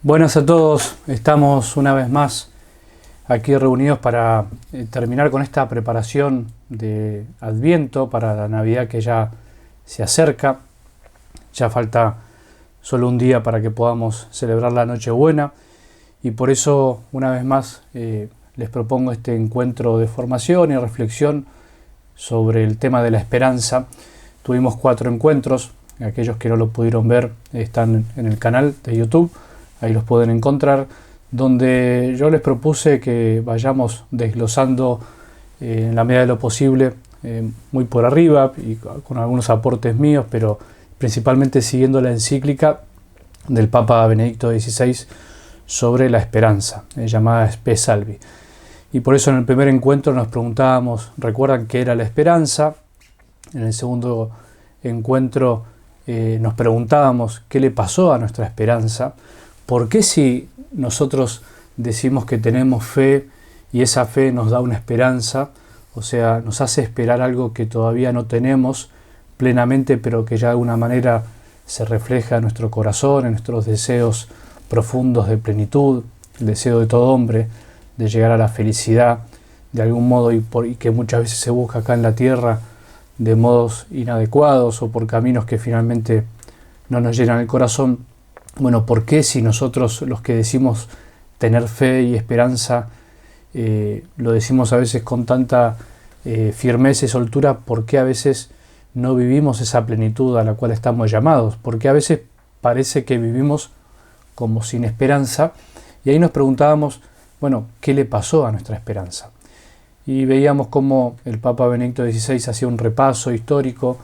Buenas a todos, estamos una vez más aquí reunidos para terminar con esta preparación de Adviento para la Navidad que ya se acerca. Ya falta solo un día para que podamos celebrar la Nochebuena y por eso una vez más les propongo este encuentro de formación y reflexión sobre el tema de la esperanza. Tuvimos 4 encuentros, aquellos que no lo pudieron ver están en el canal de YouTube. Ahí los pueden encontrar, donde yo les propuse que vayamos desglosando en la medida de lo posible, muy por arriba y con algunos aportes míos, pero principalmente siguiendo la encíclica del Papa Benedicto XVI sobre la esperanza, llamada Spe Salvi. Y por eso en el primer encuentro nos preguntábamos, ¿recuerdan qué era la esperanza? En el segundo encuentro nos preguntábamos qué le pasó a nuestra esperanza. ¿Por qué si nosotros decimos que tenemos fe y esa fe nos da una esperanza, o sea, nos hace esperar algo que todavía no tenemos plenamente, pero que ya de alguna manera se refleja en nuestro corazón, en nuestros deseos profundos de plenitud, el deseo de todo hombre de llegar a la felicidad de algún modo y que muchas veces se busca acá en la tierra de modos inadecuados o por caminos que finalmente no nos llenan el corazón? Bueno, ¿por qué si nosotros los que decimos tener fe y esperanza lo decimos a veces con tanta firmeza y soltura, por qué a veces no vivimos esa plenitud a la cual estamos llamados? ¿Por qué a veces parece que vivimos como sin esperanza? Y ahí nos preguntábamos, bueno, ¿qué le pasó a nuestra esperanza? Y veíamos cómo el Papa Benedicto XVI hacía un repaso histórico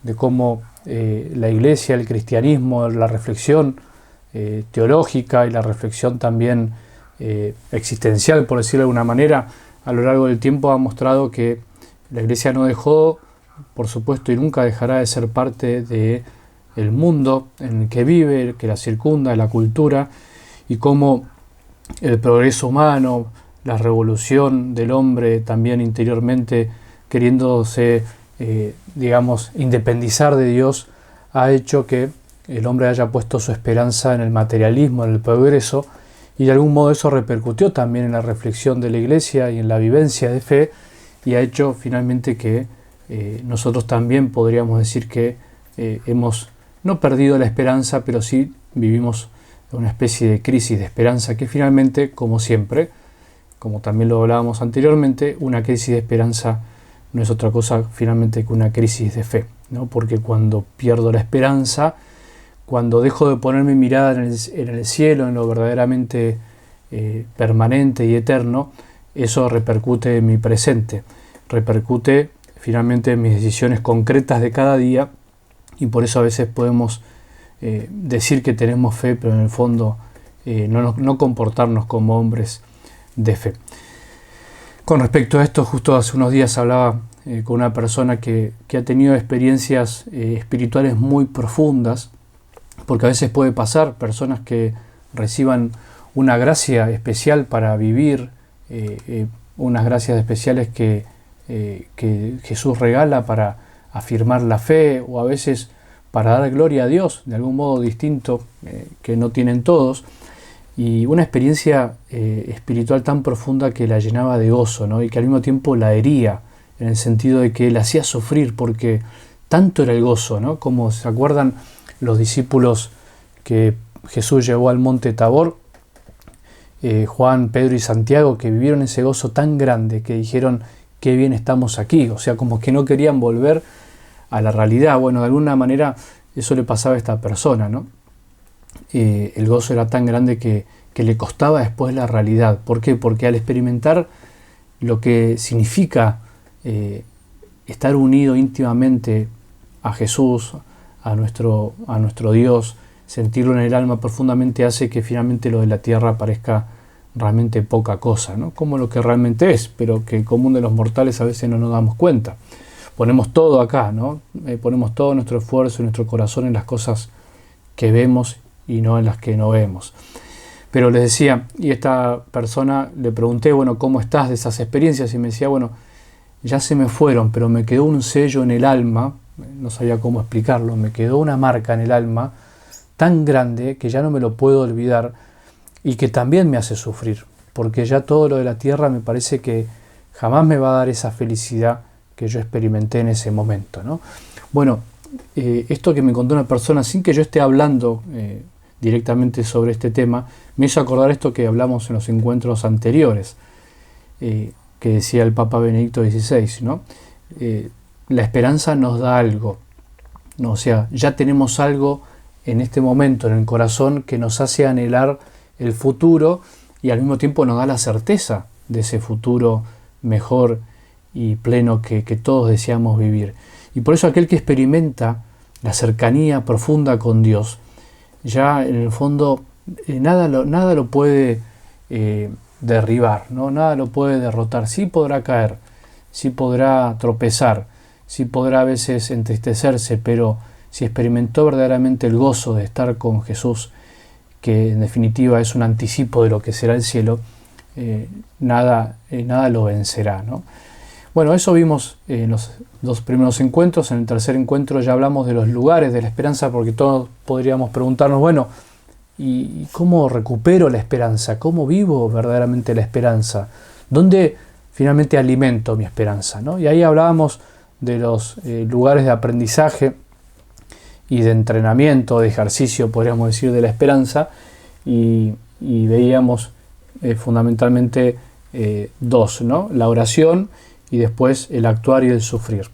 de cómo la Iglesia, el cristianismo, la reflexión teológica y la reflexión también existencial, por decirlo de alguna manera, a lo largo del tiempo ha mostrado que la Iglesia no dejó, por supuesto, y nunca dejará de ser parte del mundo en el que vive, que la circunda, la cultura, y cómo el progreso humano, la revolución del hombre también interiormente queriéndose, independizar de Dios, ha hecho que el hombre haya puesto su esperanza en el materialismo, en el progreso, y de algún modo eso repercutió también en la reflexión de la Iglesia y en la vivencia de fe, y ha hecho finalmente que nosotros también podríamos decir que hemos no perdido la esperanza, pero sí vivimos una especie de crisis de esperanza que finalmente, como siempre, como también lo hablábamos anteriormente, una crisis de esperanza no es otra cosa finalmente que una crisis de fe, ¿no? Porque cuando pierdo la esperanza, cuando dejo de poner mi mirada en el cielo, en lo verdaderamente permanente y eterno, eso repercute en mi presente, repercute finalmente en mis decisiones concretas de cada día, y por eso a veces podemos decir que tenemos fe, pero en el fondo no comportarnos como hombres de fe. Con respecto a esto, justo hace unos días hablaba con una persona que ha tenido experiencias espirituales muy profundas, porque a veces puede pasar personas que reciban una gracia especial para vivir, unas gracias especiales que Jesús regala para afirmar la fe, o a veces para dar gloria a Dios de algún modo distinto que no tienen todos, y una experiencia espiritual tan profunda que la llenaba de gozo, ¿no? Y que al mismo tiempo la hería, en el sentido de que la hacía sufrir, porque tanto era el gozo, ¿no? Como se acuerdan los discípulos que Jesús llevó al monte Tabor, Juan, Pedro y Santiago, que vivieron ese gozo tan grande que dijeron, qué bien estamos aquí, o sea, como que no querían volver a la realidad. Bueno, de alguna manera eso le pasaba a esta persona, ¿no? El gozo era tan grande que le costaba después la realidad. ¿Por qué? Porque al experimentar lo que significa estar unido íntimamente a Jesús, a nuestro Dios, sentirlo en el alma profundamente, hace que finalmente lo de la tierra parezca realmente poca cosa, ¿no? Como lo que realmente es, pero que el común de los mortales a veces no nos damos cuenta. Ponemos todo acá, ¿no? Ponemos todo nuestro esfuerzo y nuestro corazón en las cosas que vemos y no en las que no vemos. Pero les decía, y esta persona le pregunté, bueno, ¿cómo estás de esas experiencias? Y me decía, bueno, ya se me fueron, pero me quedó un sello en el alma, no sabía cómo explicarlo, me quedó una marca en el alma tan grande que ya no me lo puedo olvidar, y que también me hace sufrir, porque ya todo lo de la tierra me parece que jamás me va a dar esa felicidad que yo experimenté en ese momento, ¿no? Bueno, esto que me contó una persona sin que yo esté hablando directamente sobre este tema, me hizo acordar esto que hablamos en los encuentros anteriores, que decía el Papa Benedicto XVI, ¿no? La esperanza nos da algo, ¿no? O sea, ya tenemos algo en este momento en el corazón que nos hace anhelar el futuro y al mismo tiempo nos da la certeza de ese futuro mejor y pleno que todos deseamos vivir. Y por eso aquel que experimenta la cercanía profunda con Dios, ya en el fondo nada lo puede derribar, ¿no? Nada lo puede derrotar. Sí podrá caer, sí podrá tropezar, sí podrá a veces entristecerse, pero si experimentó verdaderamente el gozo de estar con Jesús, que en definitiva es un anticipo de lo que será el cielo, nada lo vencerá, ¿no? Bueno, eso vimos en los dos primeros encuentros. En el tercer encuentro ya hablamos de los lugares de la esperanza, porque todos podríamos preguntarnos, bueno, ¿y cómo recupero la esperanza? ¿Cómo vivo verdaderamente la esperanza? ¿Dónde finalmente alimento mi esperanza, ¿no? Y ahí hablábamos de los lugares de aprendizaje y de entrenamiento, de ejercicio, podríamos decir, de la esperanza, y veíamos fundamentalmente dos, ¿no? La oración y después el actuar y el sufrir.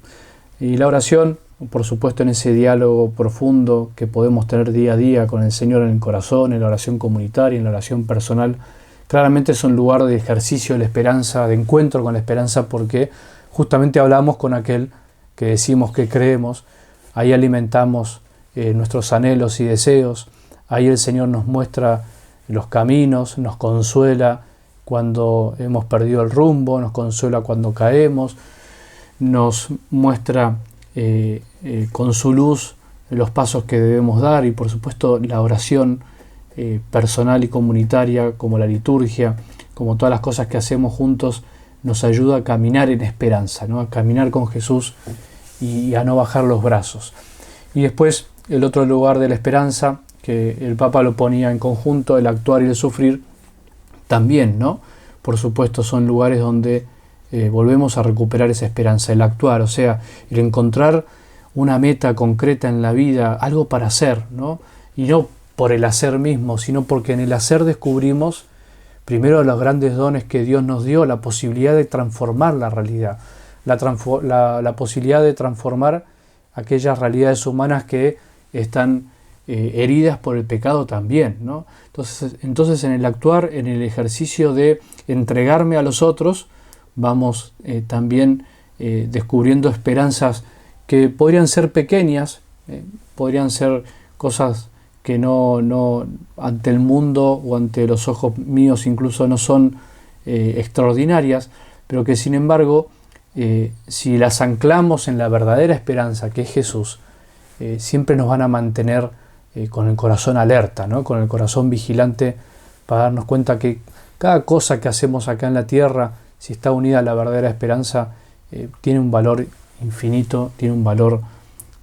Y la oración, por supuesto, en ese diálogo profundo que podemos tener día a día con el Señor en el corazón, en la oración comunitaria, en la oración personal, claramente es un lugar de ejercicio de la esperanza, de encuentro con la esperanza, porque justamente hablamos con aquel que decimos que creemos, ahí alimentamos nuestros anhelos y deseos, ahí el Señor nos muestra los caminos, nos consuela cuando hemos perdido el rumbo, nos consuela cuando caemos, nos muestra con su luz los pasos que debemos dar, y por supuesto la oración personal y comunitaria, como la liturgia, como todas las cosas que hacemos juntos, nos ayuda a caminar en esperanza, ¿no? A caminar con Jesús y a no bajar los brazos. Y después el otro lugar de la esperanza, que el Papa lo ponía en conjunto, el actuar y el sufrir, también, ¿no? Por supuesto, son lugares donde volvemos a recuperar esa esperanza, el actuar, o sea, el encontrar una meta concreta en la vida, algo para hacer, ¿no? Y no por el hacer mismo, sino porque en el hacer descubrimos primero los grandes dones que Dios nos dio, la posibilidad de transformar la realidad, la posibilidad de transformar aquellas realidades humanas que están heridas por el pecado también, ¿no? Entonces en el actuar, en el ejercicio de entregarme a los otros, vamos también descubriendo esperanzas que podrían ser pequeñas, podrían ser cosas que no ante el mundo o ante los ojos míos incluso no son extraordinarias, pero que sin embargo, si las anclamos en la verdadera esperanza que es Jesús, siempre nos van a mantener con el corazón alerta, ¿no? Con el corazón vigilante, para darnos cuenta que cada cosa que hacemos acá en la tierra, si está unida a la verdadera esperanza, tiene un valor infinito, tiene un valor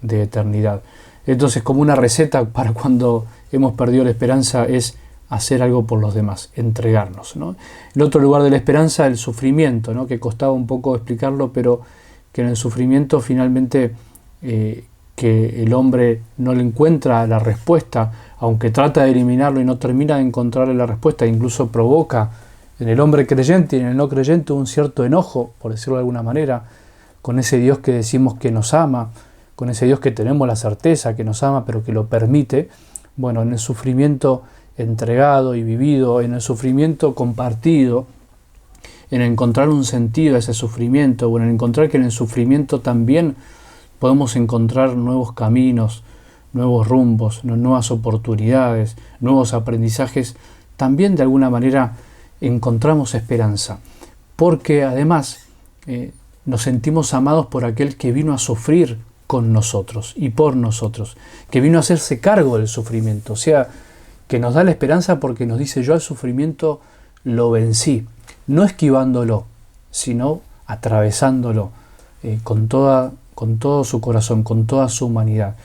de eternidad. Entonces, como una receta para cuando hemos perdido la esperanza es hacer algo por los demás, entregarnos, ¿no? El otro lugar de la esperanza, el sufrimiento, ¿no? Que costaba un poco explicarlo, pero que en el sufrimiento finalmente que el hombre no le encuentra la respuesta, aunque trata de eliminarlo y no termina de encontrarle la respuesta, incluso provoca en el hombre creyente y en el no creyente un cierto enojo, por decirlo de alguna manera, con ese Dios que decimos que nos ama, con ese Dios que tenemos la certeza que nos ama, pero que lo permite. Bueno, en el sufrimiento entregado y vivido, en el sufrimiento compartido, en encontrar un sentido a ese sufrimiento, o en encontrar que en el sufrimiento también podemos encontrar nuevos caminos, nuevos rumbos, nuevas oportunidades, nuevos aprendizajes, también de alguna manera encontramos esperanza, porque además nos sentimos amados por aquel que vino a sufrir con nosotros y por nosotros, que vino a hacerse cargo del sufrimiento, o sea, que nos da la esperanza porque nos dice: yo al sufrimiento lo vencí, no esquivándolo, sino atravesándolo con todo su corazón, con toda su humanidad.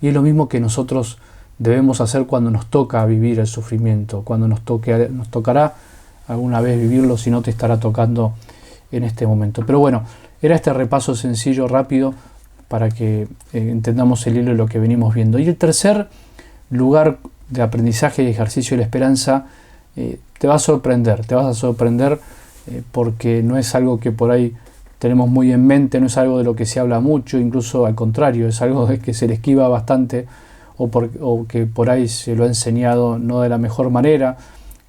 Y es lo mismo que nosotros debemos hacer cuando nos toca vivir el sufrimiento, cuando nos tocará alguna vez vivirlo, si no te estará tocando en este momento. Pero bueno, era este repaso sencillo, rápido, para que entendamos el hilo de lo que venimos viendo. Y el tercer lugar de aprendizaje y ejercicio de la esperanza te va a sorprender, porque no es algo que por ahí tenemos muy en mente, no es algo de lo que se habla mucho, incluso al contrario, es algo de que se le esquiva bastante o que por ahí se lo ha enseñado no de la mejor manera.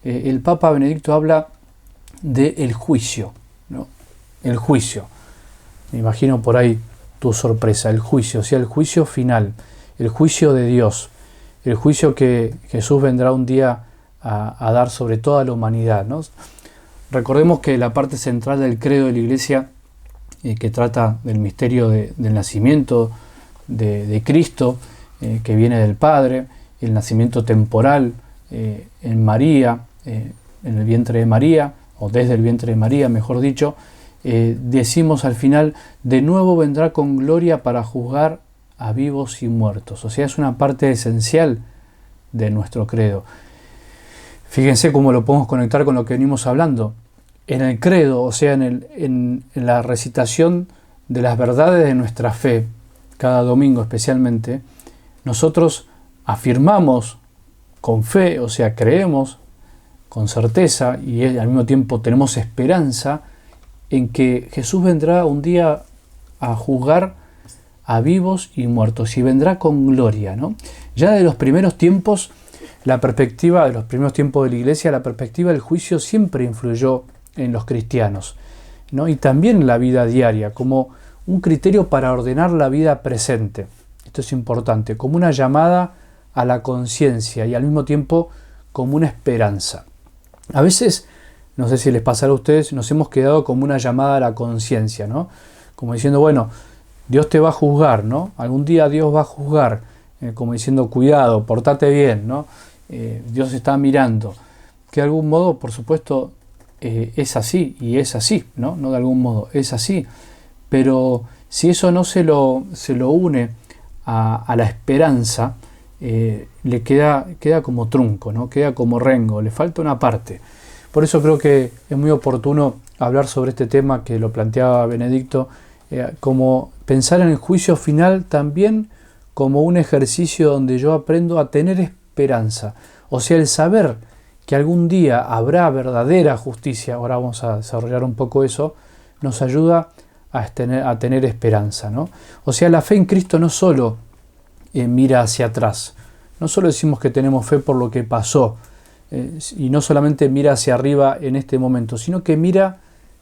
El Papa Benedicto habla del juicio, ¿no? El juicio. Me imagino por ahí tu sorpresa, el juicio, o sea, el juicio final, el juicio de Dios, el juicio que Jesús vendrá un día a dar sobre toda la humanidad, ¿no? Recordemos que la parte central del credo de la Iglesia, que trata del misterio del nacimiento de Cristo, que viene del Padre, el nacimiento temporal en María, en el vientre de María, o desde el vientre de María, mejor dicho, decimos al final, de nuevo vendrá con gloria para juzgar a vivos y muertos. O sea, es una parte esencial de nuestro credo. Fíjense cómo lo podemos conectar con lo que venimos hablando. En el credo, o sea, en la recitación de las verdades de nuestra fe, cada domingo especialmente, nosotros afirmamos con fe, o sea, creemos con certeza y al mismo tiempo tenemos esperanza en que Jesús vendrá un día a juzgar a vivos y muertos y vendrá con gloria, ¿no? Ya de los primeros tiempos, la perspectiva de los primeros tiempos de la Iglesia, la perspectiva del juicio siempre influyó en los cristianos, ¿no? Y también en la vida diaria, como un criterio para ordenar la vida presente. Esto es importante, como una llamada a la conciencia y al mismo tiempo como una esperanza. A veces, no sé si les pasará a ustedes, nos hemos quedado como una llamada a la conciencia, ¿no? Como diciendo, bueno, Dios te va a juzgar, ¿no? Algún día Dios va a juzgar, como diciendo, cuidado, portate bien, ¿no? Dios está mirando. Que de algún modo, por supuesto, es así, y es así, ¿no? No de algún modo, es así. Pero si eso no se lo une a la esperanza, le queda como trunco, ¿no? Queda como rengo, le falta una parte. Por eso creo que es muy oportuno hablar sobre este tema que lo planteaba Benedicto, como pensar en el juicio final también como un ejercicio donde yo aprendo a tener esperanza. O sea, el saber que algún día habrá verdadera justicia, ahora vamos a desarrollar un poco eso, nos ayuda a tener esperanza, ¿no? O sea, la fe en Cristo no solo mira hacia atrás, no solo decimos que tenemos fe por lo que pasó, y no solamente mira hacia arriba en este momento, sino que mira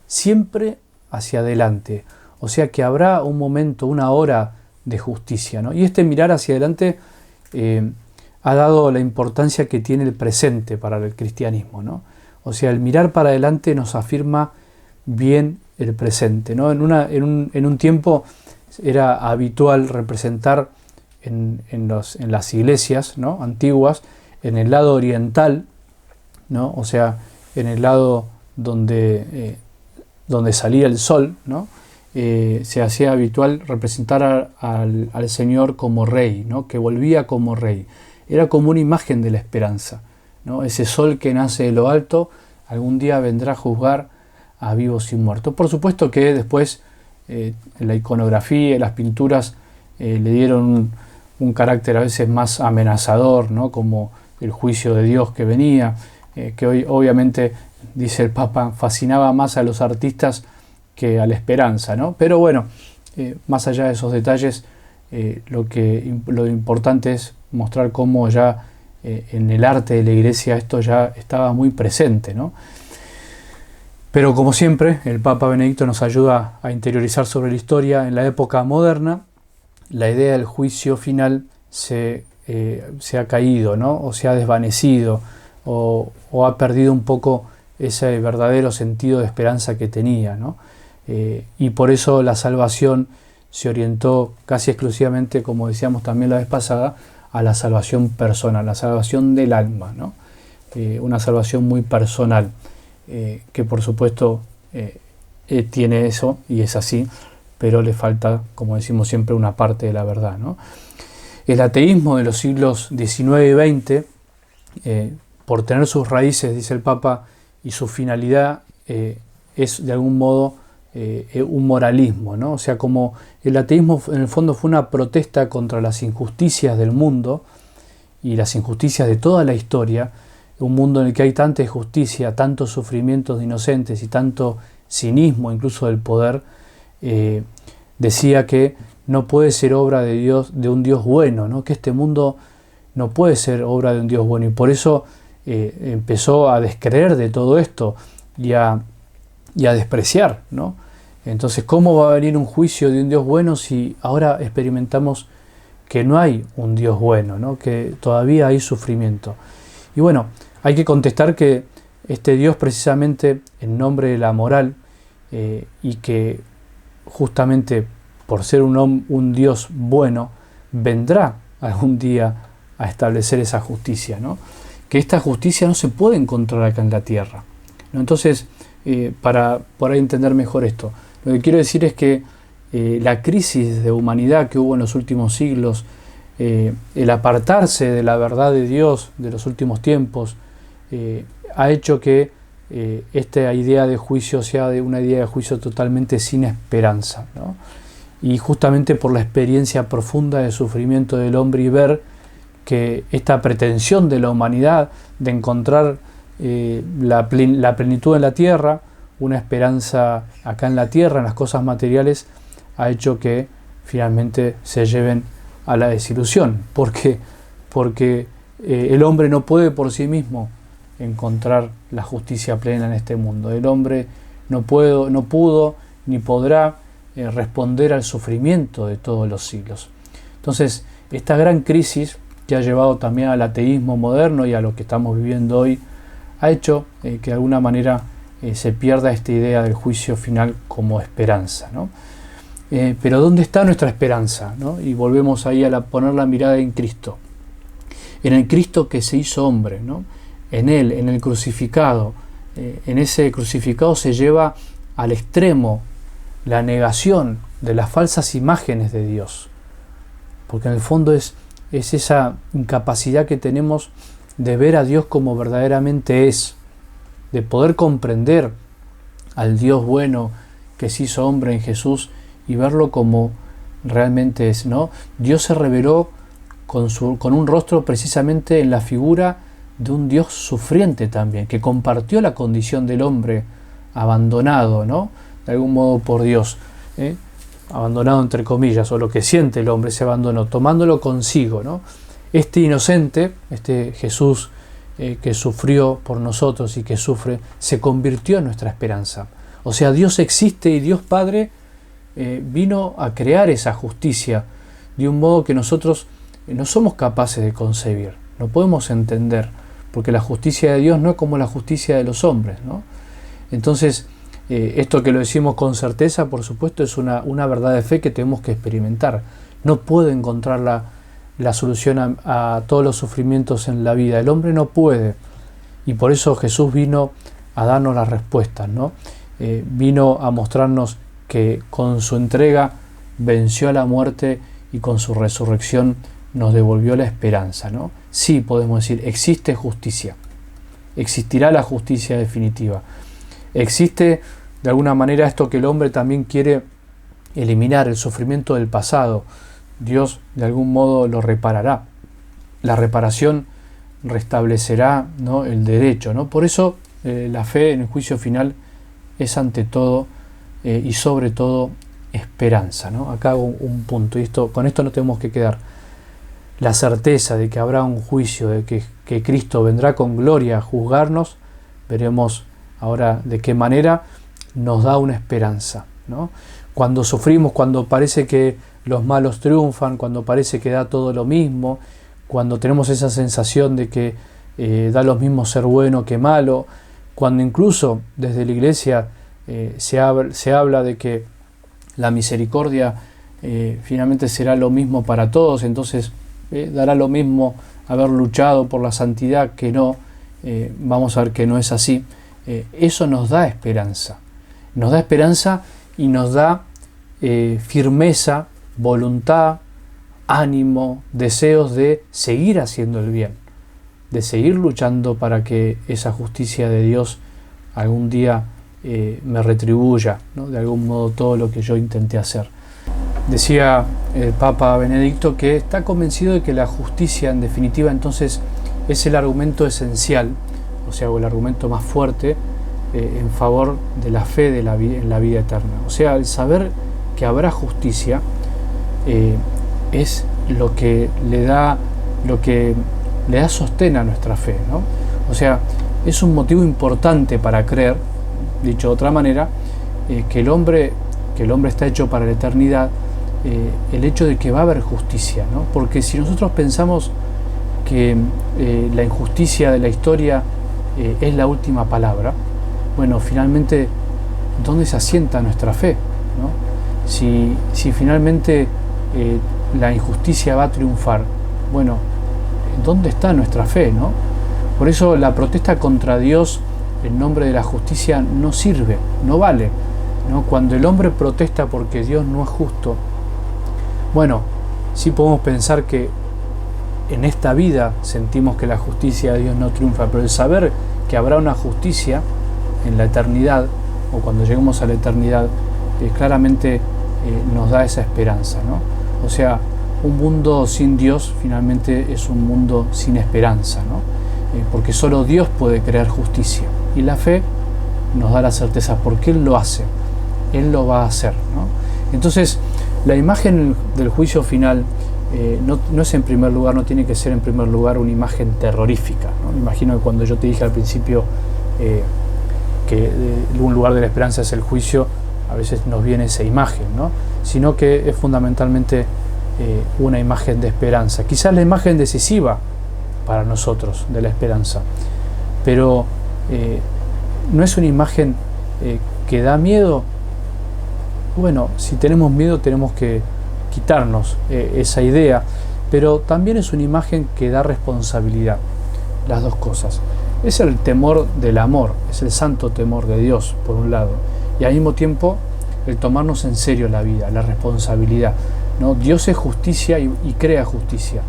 siempre hacia adelante. O sea que habrá un momento, una hora de justicia, ¿no? Y este mirar hacia adelante ha dado la importancia que tiene el presente para el cristianismo, ¿no? O sea, el mirar para adelante nos afirma bien el presente, ¿no? En un tiempo era habitual representar en las iglesias, ¿no?, antiguas, en el lado oriental, ¿no? O sea, en el lado donde salía el sol, ¿no? Se hacía habitual representar al Señor como rey, ¿no?, que volvía como rey. Era como una imagen de la esperanza, ¿no? Ese sol que nace de lo alto algún día vendrá a juzgar a vivos y muertos. Por supuesto que después la iconografía y las pinturas le dieron un carácter a veces más amenazador, ¿no?, como el juicio de Dios que venía, que hoy obviamente, dice el Papa, fascinaba más a los artistas que a la esperanza, ¿no? Pero bueno, más allá de esos detalles, lo importante es mostrar cómo ya en el arte de la Iglesia esto ya estaba muy presente, ¿no? Pero como siempre, el Papa Benedicto nos ayuda a interiorizar sobre la historia. En la época moderna, la idea del juicio final se ha caído, ¿no?, o se ha desvanecido, o ha perdido un poco ese verdadero sentido de esperanza que tenía, ¿no? Y por eso la salvación se orientó casi exclusivamente, como decíamos también la vez pasada, a la salvación personal, la salvación del alma, ¿no? Una salvación muy personal, que por supuesto tiene eso y es así, pero le falta, como decimos siempre, una parte de la verdad, ¿no? El ateísmo de los siglos XIX y XX, por tener sus raíces, dice el Papa, y su finalidad es de algún modo un moralismo, ¿no? O sea, como el ateísmo en el fondo fue una protesta contra las injusticias del mundo y las injusticias de toda la historia, un mundo en el que hay tanta injusticia, tantos sufrimientos de inocentes y tanto cinismo incluso del poder, decía que no puede ser obra de Dios, de un Dios bueno, ¿no? Que este mundo no puede ser obra de un Dios bueno, y por eso empezó a descreer de todo esto y a despreciar, ¿no? Entonces, ¿cómo va a venir un juicio de un Dios bueno si ahora experimentamos que no hay un Dios bueno, ¿no? Que todavía hay sufrimiento? Y bueno, hay que contestar que este Dios, precisamente en nombre de la moral, y que justamente por ser un Dios bueno, vendrá algún día a establecer esa justicia, ¿no? Que esta justicia no se puede encontrar acá en la tierra, ¿no? Entonces, para poder entender mejor esto, lo que quiero decir es que la crisis de humanidad que hubo en los últimos siglos, el apartarse de la verdad de Dios de los últimos tiempos, ha hecho que esta idea de juicio sea de una idea de juicio totalmente sin esperanza, ¿no? Y justamente por la experiencia profunda de sufrimiento del hombre y ver que esta pretensión de la humanidad de encontrar la plenitud en la tierra, una esperanza acá en la tierra, en las cosas materiales, ha hecho que finalmente se lleven a la desilusión, porque el hombre no puede por sí mismo encontrar la justicia plena en este mundo. El hombre no pudo ni podrá responder al sufrimiento de todos los siglos. Entonces, esta gran crisis que ha llevado también al ateísmo moderno y a lo que estamos viviendo hoy, ha hecho que de alguna manera se pierda esta idea del juicio final como esperanza, ¿no? Pero ¿dónde está nuestra esperanza, ¿no? Y volvemos ahí a poner la mirada en Cristo. En el Cristo que se hizo hombre, ¿no? En Él, en el crucificado. En ese crucificado se lleva al extremo la negación de las falsas imágenes de Dios. Porque en el fondo es esa incapacidad que tenemos de ver a Dios como verdaderamente es, de poder comprender al Dios bueno que se hizo hombre en Jesús y verlo como realmente es, ¿no? Dios se reveló con un rostro precisamente en la figura de un Dios sufriente también, que compartió la condición del hombre abandonado, ¿no? De algún modo por Dios, abandonado entre comillas, o lo que siente el hombre, se abandonó, tomándolo consigo, ¿no? Este inocente, este Jesús que sufrió por nosotros y que sufre, se convirtió en nuestra esperanza. O sea, Dios existe y Dios Padre vino a crear esa justicia de un modo que nosotros no somos capaces de concebir, no podemos entender, porque la justicia de Dios no es como la justicia de los hombres, ¿no? Entonces, esto que lo decimos con certeza, por supuesto, es una verdad de fe que tenemos que experimentar. No puede encontrar la solución a todos los sufrimientos en la vida. El hombre no puede. Y por eso Jesús vino a darnos las respuestas, ¿no? Vino a mostrarnos que con su entrega venció a la muerte y con su resurrección nos devolvió la esperanza, ¿no? Sí, podemos decir, existe justicia. Existirá la justicia definitiva. Existe de alguna manera esto que el hombre también quiere eliminar, el sufrimiento del pasado. Dios de algún modo lo reparará. La reparación restablecerá, ¿no?, el derecho, ¿no? Por eso la fe en el juicio final es ante todo y sobre todo esperanza, ¿no? Acá hago un punto, y con esto no tenemos que quedar. La certeza de que habrá un juicio, de que Cristo vendrá con gloria a juzgarnos, veremos ahora de qué manera, nos da una esperanza, ¿no? Cuando sufrimos, cuando parece que los malos triunfan, cuando parece que da todo lo mismo, cuando tenemos esa sensación de que da lo mismo ser bueno que malo, cuando incluso desde la Iglesia se habla de que la misericordia finalmente será lo mismo para todos, entonces dará lo mismo haber luchado por la santidad que no, vamos a ver que no es así. Eso nos da esperanza y nos da firmeza, voluntad, ánimo, deseos de seguir haciendo el bien, de seguir luchando para que esa justicia de Dios algún día me retribuya, ¿no? De algún modo todo lo que yo intenté hacer. Decía el Papa Benedicto que está convencido de que la justicia, en definitiva, entonces es el argumento esencial, o sea, el argumento más fuerte en favor de la fe en la vida eterna. O sea, el saber que habrá justicia es lo que le da sostén a nuestra fe, ¿no? O sea, es un motivo importante para creer, dicho de otra manera, que el hombre está hecho para la eternidad, el hecho de que va a haber justicia, ¿no? Porque si nosotros pensamos que la injusticia de la historia es la última palabra, bueno, finalmente, ¿dónde se asienta nuestra fe, ¿no? Si finalmente la injusticia va a triunfar, bueno, ¿dónde está nuestra fe, no? Por eso la protesta contra Dios en nombre de la justicia no sirve, no vale, ¿no? Cuando el hombre protesta porque Dios no es justo, bueno, sí podemos pensar que en esta vida sentimos que la justicia de Dios no triunfa, pero el saber que habrá una justicia en la eternidad, o cuando lleguemos a la eternidad, claramente nos da esa esperanza, ¿no? O sea, un mundo sin Dios finalmente es un mundo sin esperanza, ¿no? Porque solo Dios puede crear justicia, y la fe nos da la certeza, porque Él lo hace, Él lo va a hacer, ¿no? Entonces, la imagen del juicio final no es en primer lugar, no tiene que ser en primer lugar una imagen terrorífica, ¿no? Me imagino que cuando yo te dije al principio que un lugar de la esperanza es el juicio, a veces nos viene esa imagen, ¿no? Sino que es fundamentalmente una imagen de esperanza, quizás la imagen decisiva para nosotros de la esperanza, pero no es una imagen que da miedo. Bueno, si tenemos miedo tenemos que quitarnos esa idea, pero también es una imagen que da responsabilidad, las dos cosas. Es el temor del amor, es el santo temor de Dios, por un lado, y al mismo tiempo el tomarnos en serio la vida, la responsabilidad, ¿no? Dios es justicia y crea justicia.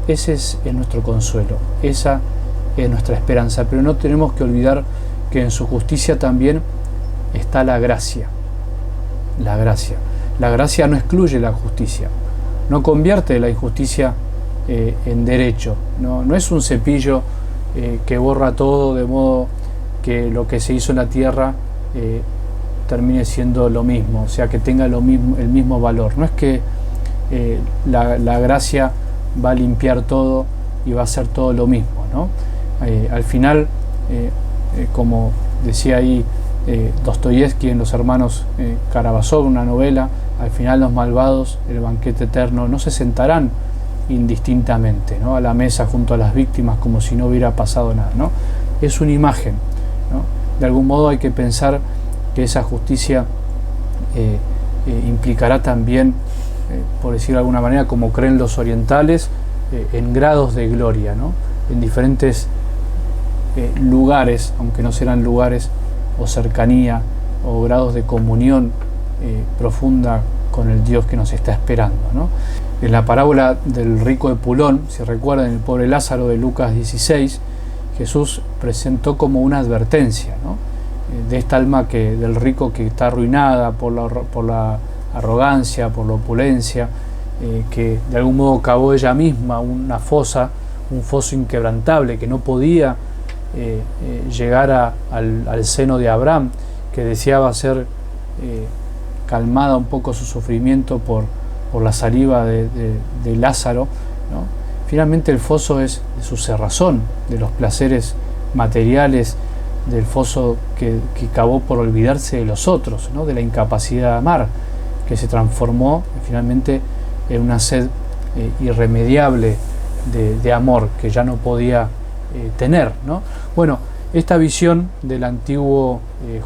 Ese es nuestro consuelo, esa es nuestra esperanza, pero no tenemos que olvidar que en su justicia también está la gracia. La gracia. La gracia no excluye la justicia, no convierte la injusticia en derecho, no es un cepillo que borra todo, de modo que lo que se hizo en la tierra termine siendo lo mismo, o sea, que tenga el mismo valor. No es que la gracia va a limpiar todo y va a hacer todo lo mismo, ¿no? Al final, como decía ahí Dostoyevsky en Los Hermanos Karamazov, una novela, al final los malvados, el banquete eterno, no se sentarán indistintamente, ¿no?, a la mesa junto a las víctimas como si no hubiera pasado nada, ¿no? Es una imagen, ¿no? De algún modo hay que pensar que esa justicia implicará también, por decir de alguna manera, como creen los orientales, en grados de gloria, ¿no? En diferentes lugares, aunque no serán lugares o cercanía o grados de comunión profunda con el Dios que nos está esperando, ¿no? En la parábola del rico Epulón, si recuerdan, el pobre Lázaro de Lucas 16, Jesús presentó como una advertencia, ¿no?, de esta alma del rico que está arruinada por la arrogancia, por la opulencia, que de algún modo cavó ella misma un foso inquebrantable, que no podía llegar al seno de Abraham, que deseaba ser calmada un poco su sufrimiento por la saliva de Lázaro, ¿no? Finalmente el foso es de su cerrazón, de los placeres materiales, del foso que cavó por olvidarse de los otros, ¿no?, de la incapacidad de amar, que se transformó finalmente en una sed irremediable de amor que ya no podía tener, ¿no? Bueno, esta visión del antiguo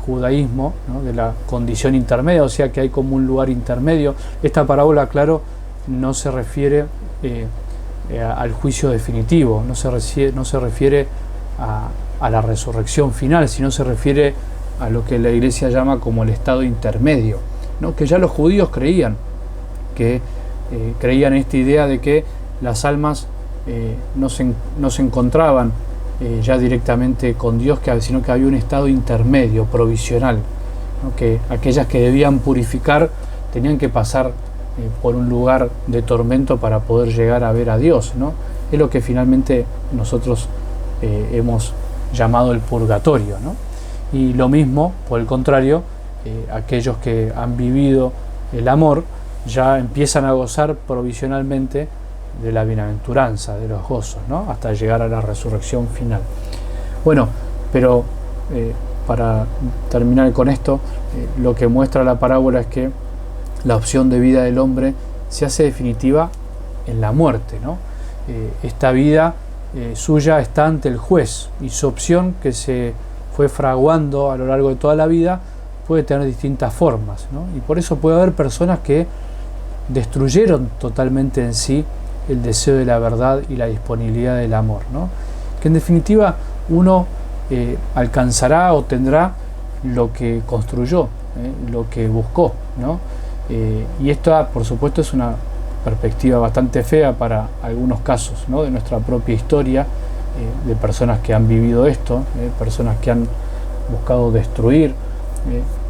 judaísmo, ¿no?, de la condición intermedia, o sea que hay como un lugar intermedio. Esta parábola, claro, no se refiere al juicio definitivo, no se refiere a la resurrección final, sino se refiere a lo que la Iglesia llama como el estado intermedio, ¿no?, que ya los judíos creían que creían esta idea de que las almas no se encontraban ya directamente con Dios, sino que había un estado intermedio, provisional, ¿no? Que aquellas que debían purificar tenían que pasar por un lugar de tormento para poder llegar a ver a Dios, ¿no? Es lo que finalmente nosotros hemos llamado el purgatorio, ¿no? Y lo mismo, por el contrario, aquellos que han vivido el amor ya empiezan a gozar provisionalmente de la bienaventuranza, de los gozos, ¿no? Hasta llegar a la resurrección final. Bueno, pero para terminar con esto, lo que muestra la parábola es que la opción de vida del hombre se hace definitiva en la muerte, ¿no? Esta vida suya está ante el juez, y su opción, que se fue fraguando a lo largo de toda la vida, puede tener distintas formas, ¿no? Y por eso puede haber personas que destruyeron totalmente en sí el deseo de la verdad y la disponibilidad del amor, ¿no? Que en definitiva uno alcanzará o tendrá lo que construyó, lo que buscó, ¿no? Y esta, por supuesto, es una perspectiva bastante fea para algunos casos, ¿no? De nuestra propia historia, de personas que han vivido esto, personas que han buscado destruir.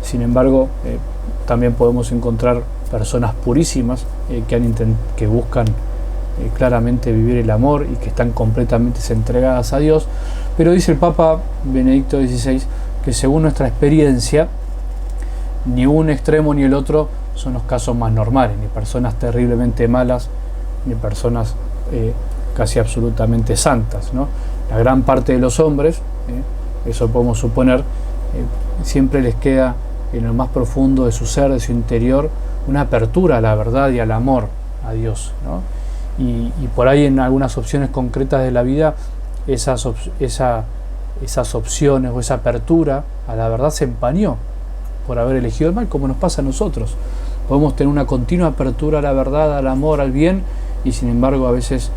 Sin embargo, también podemos encontrar personas purísimas que buscan claramente vivir el amor y que están completamente entregadas a Dios. Pero dice el Papa Benedicto XVI que según nuestra experiencia, ni un extremo ni el otro son los casos más normales, ni personas terriblemente malas, ni personas casi absolutamente santas, ¿no? La gran parte de los hombres, eso podemos suponer, siempre les queda en lo más profundo de su ser, de su interior, una apertura a la verdad y al amor a Dios, ¿no? Y por ahí en algunas opciones concretas de la vida, esas opciones o esa apertura a la verdad se empañó por haber elegido el mal, como nos pasa a nosotros. Podemos tener una continua apertura a la verdad, al amor, al bien, y sin embargo a veces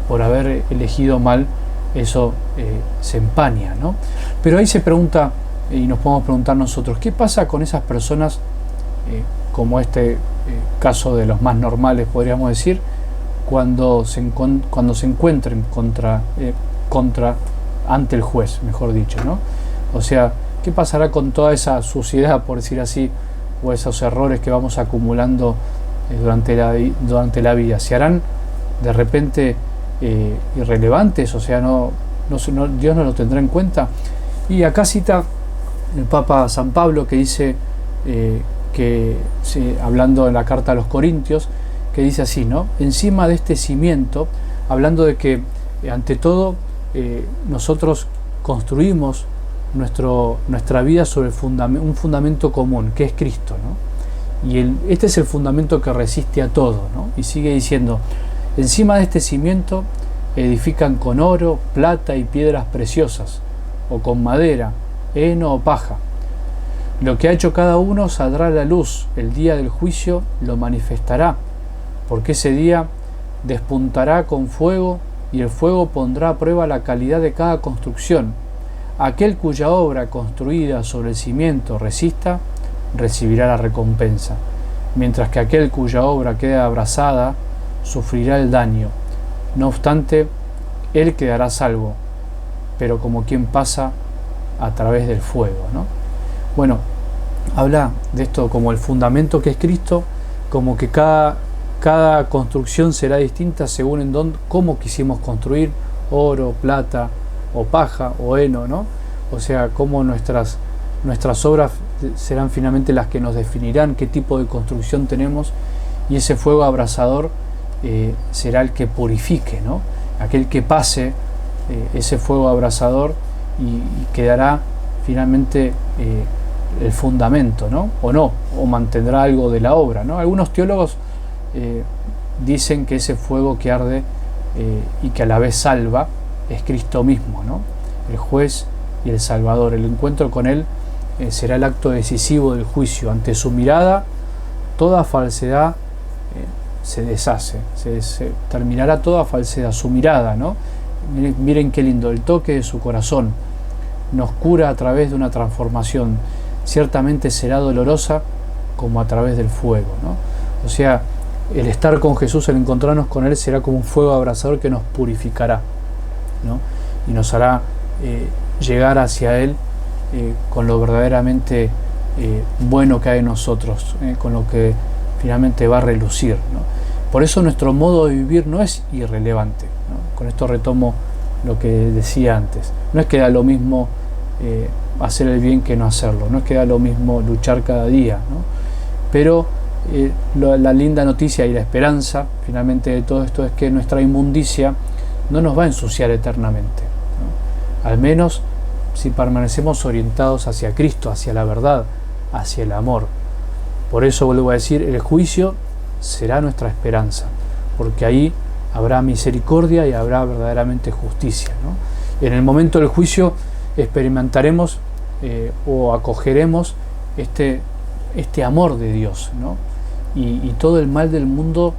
por haber elegido mal, eso se empaña, ¿no? Pero ahí se pregunta, y nos podemos preguntar nosotros, ¿qué pasa con esas personas, como este caso de los más normales, podríamos decir, cuando se encuentren ante el juez, mejor dicho, ¿no? O sea, ¿qué pasará con toda esa suciedad, por decir así, o esos errores que vamos acumulando durante la vida? ¿Se harán de repente irrelevantes? O sea, Dios no lo tendrá en cuenta. Y acá cita el Papa San Pablo, que dice, hablando en la carta a los Corintios, que dice así, ¿no? Encima de este cimiento, hablando de que ante todo nosotros construimos nuestra vida sobre un fundamento común, que es Cristo, ¿no? Y este es el fundamento que resiste a todo, ¿no? Y sigue diciendo, encima de este cimiento edifican con oro, plata y piedras preciosas, o con madera, heno o paja. Lo que ha hecho cada uno saldrá a la luz, el día del juicio lo manifestará, porque ese día despuntará con fuego, y el fuego pondrá a prueba la calidad de cada construcción. Aquel cuya obra construida sobre el cimiento resista, recibirá la recompensa, mientras que aquel cuya obra quede abrasada, sufrirá el daño. No obstante, él quedará salvo, pero como quien pasa a través del fuego, ¿no? Bueno, habla de esto como el fundamento que es Cristo, como que cada construcción será distinta según cómo quisimos construir, oro, plata, o paja, o heno, ¿no? O sea, cómo nuestras obras serán finalmente las que nos definirán qué tipo de construcción tenemos, y ese fuego abrasador será el que purifique, ¿no? Aquel que pase ese fuego abrasador y quedará finalmente el fundamento, ¿no? O mantendrá algo de la obra, ¿no? Algunos teólogos dicen que ese fuego que arde y que a la vez salva es Cristo mismo, ¿no? El juez y el Salvador. El encuentro con Él será el acto decisivo del juicio. Ante su mirada, toda falsedad se deshace, se terminará toda falsedad. Su mirada, ¿no? Miren qué lindo, el toque de su corazón nos cura a través de una transformación. Ciertamente será dolorosa como a través del fuego, ¿no? O sea, el estar con Jesús, el encontrarnos con Él, será como un fuego abrasador que nos purificará, ¿no? Y nos hará llegar hacia Él con lo verdaderamente bueno que hay en nosotros, con lo que finalmente va a relucir, ¿no? Por eso nuestro modo de vivir no es irrelevante, ¿no? Con esto retomo lo que decía antes. No es que da lo mismo hacer el bien que no hacerlo, no es que da lo mismo luchar cada día, ¿no? Pero la linda noticia y la esperanza finalmente de todo esto es que nuestra inmundicia no nos va a ensuciar eternamente, ¿no? Al menos si permanecemos orientados hacia Cristo, hacia la verdad, hacia el amor. Por eso vuelvo a decir, el juicio será nuestra esperanza, porque ahí habrá misericordia y habrá verdaderamente justicia, ¿no? En el momento del juicio experimentaremos o acogeremos este amor de Dios, ¿no? Y todo el mal del mundo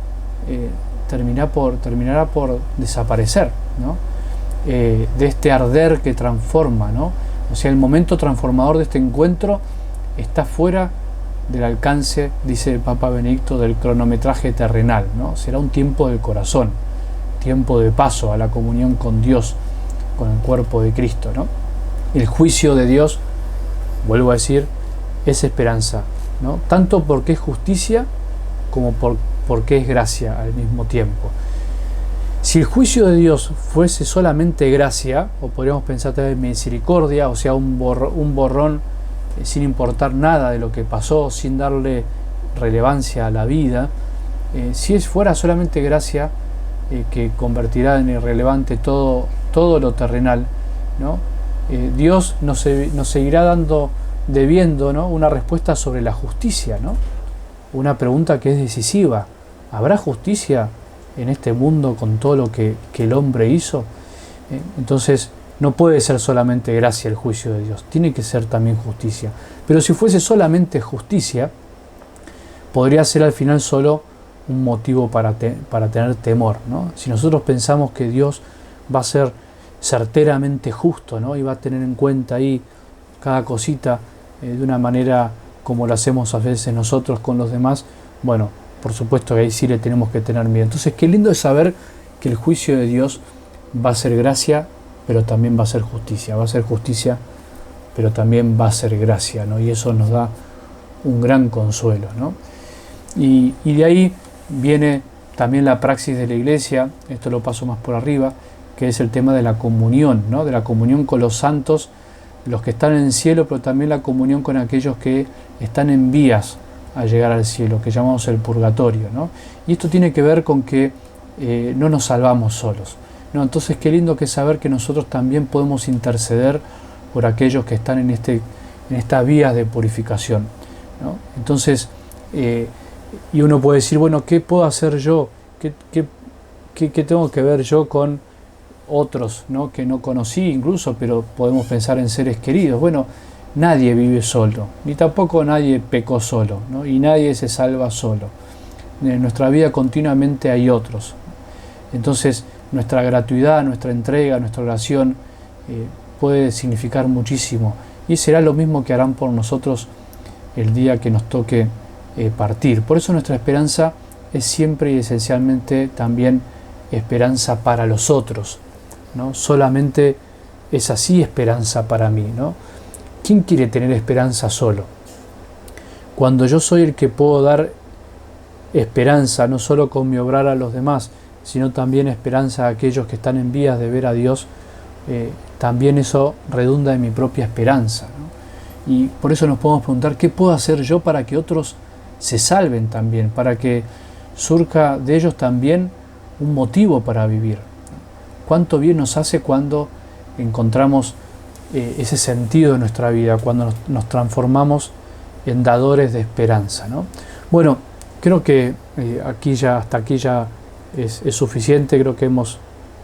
terminará por desaparecer, ¿no? De este arder que transforma, ¿no? O sea, el momento transformador de este encuentro está fuera del alcance, dice el Papa Benedicto, del cronometraje terrenal, ¿no? Será un tiempo del corazón, tiempo de paso a la comunión con Dios, con el cuerpo de Cristo, ¿no? El juicio de Dios, vuelvo a decir, es esperanza, ¿no? Tanto porque es justicia como porque es gracia al mismo tiempo. Si el juicio de Dios fuese solamente gracia, o podríamos pensar también misericordia, o sea, un borrón sin importar nada de lo que pasó, sin darle relevancia a la vida, si fuera solamente gracia que convertirá en irrelevante todo lo terrenal, ¿no? Dios nos seguirá debiendo, ¿no? Una respuesta sobre la justicia, ¿no? Una pregunta que es decisiva. ¿Habrá justicia en este mundo con todo lo que el hombre hizo? Entonces no puede ser solamente gracia el juicio de Dios, tiene que ser también justicia. Pero si fuese solamente justicia, podría ser al final solo un motivo para tener temor, ¿no? Si nosotros pensamos que Dios va a ser certeramente justo, ¿no? Y va a tener en cuenta ahí cada cosita de una manera como lo hacemos a veces nosotros con los demás, bueno, por supuesto que ahí sí le tenemos que tener miedo. Entonces, qué lindo es saber que el juicio de Dios va a ser gracia, pero también va a ser justicia. Va a ser justicia, pero también va a ser gracia, ¿no? Y eso nos da un gran consuelo, ¿no? Y de ahí viene también la praxis de la Iglesia, esto lo paso más por arriba, que es el tema de la comunión, ¿no? De la comunión con los santos, los que están en el cielo, pero también la comunión con aquellos que están en vías a llegar al cielo, que llamamos el purgatorio, ¿no? Y esto tiene que ver con que no nos salvamos solos, ¿no? Entonces qué lindo que es saber que nosotros también podemos interceder por aquellos que están en estas vías de purificación, ¿no? Entonces, y uno puede decir, bueno, ¿qué puedo hacer yo? ¿Qué tengo que ver yo con otros, ¿no? Que no conocí incluso, pero podemos pensar en seres queridos? Bueno, nadie vive solo, ni tampoco nadie pecó solo, ¿no? Y nadie se salva solo. En nuestra vida continuamente hay otros. Entonces, nuestra gratuidad, nuestra entrega, nuestra oración puede significar muchísimo. Y será lo mismo que harán por nosotros el día que nos toque partir. Por eso nuestra esperanza es siempre y esencialmente también esperanza para los otros, ¿no? Solamente es así esperanza para mí, ¿no? ¿Quién quiere tener esperanza solo? Cuando yo soy el que puedo dar esperanza, no solo con mi obrar a los demás, sino también esperanza a aquellos que están en vías de ver a Dios, también eso redunda en mi propia esperanza, ¿no? Y por eso nos podemos preguntar, ¿qué puedo hacer yo para que otros se salven también? Para que surja de ellos también un motivo para vivir. Cuánto bien nos hace cuando encontramos ese sentido de nuestra vida, cuando nos transformamos en dadores de esperanza, ¿no? Bueno, creo que hasta aquí ya es suficiente. Creo que hemos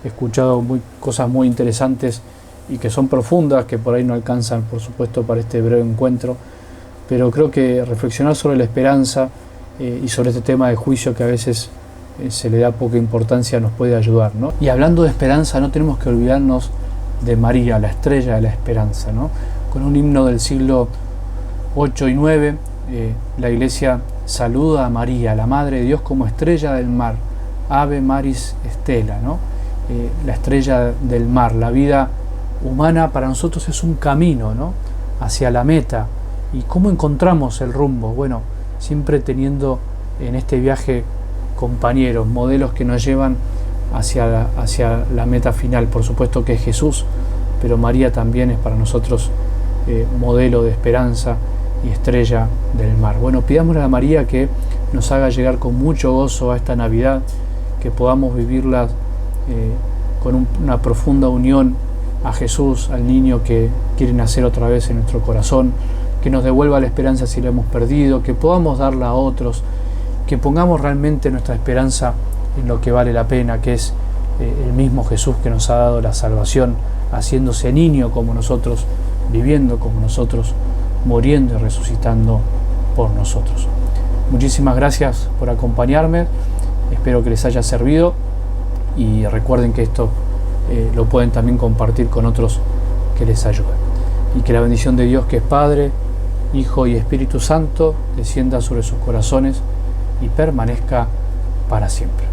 escuchado cosas muy interesantes y que son profundas, que por ahí no alcanzan, por supuesto, para este breve encuentro, pero creo que reflexionar sobre la esperanza y sobre este tema de juicio que a veces se le da poca importancia nos puede ayudar, ¿no? Y hablando de esperanza, no tenemos que olvidarnos de María, la estrella de la esperanza, ¿no? Con un himno del siglo 8 y 9, la Iglesia saluda a María, la Madre de Dios, como estrella del mar, Ave Maris Stella, ¿no? La estrella del mar. La vida humana para nosotros es un camino, ¿no?, hacia la meta. ¿Y cómo encontramos el rumbo? Bueno, siempre teniendo en este viaje compañeros, modelos que nos llevan hacia la meta final. Por supuesto que es Jesús, pero María también es para nosotros modelo de esperanza y estrella del mar. Bueno, pidámosle a María que nos haga llegar con mucho gozo a esta Navidad, que podamos vivirla con una profunda unión a Jesús, al niño que quiere nacer otra vez en nuestro corazón, que nos devuelva la esperanza si la hemos perdido, que podamos darla a otros, que pongamos realmente nuestra esperanza en lo que vale la pena, que es el mismo Jesús que nos ha dado la salvación, haciéndose niño como nosotros, viviendo como nosotros, muriendo y resucitando por nosotros. Muchísimas gracias por acompañarme, espero que les haya servido y recuerden que esto lo pueden también compartir con otros que les ayuden. Y que la bendición de Dios, que es Padre, Hijo y Espíritu Santo, descienda sobre sus corazones y permanezca para siempre.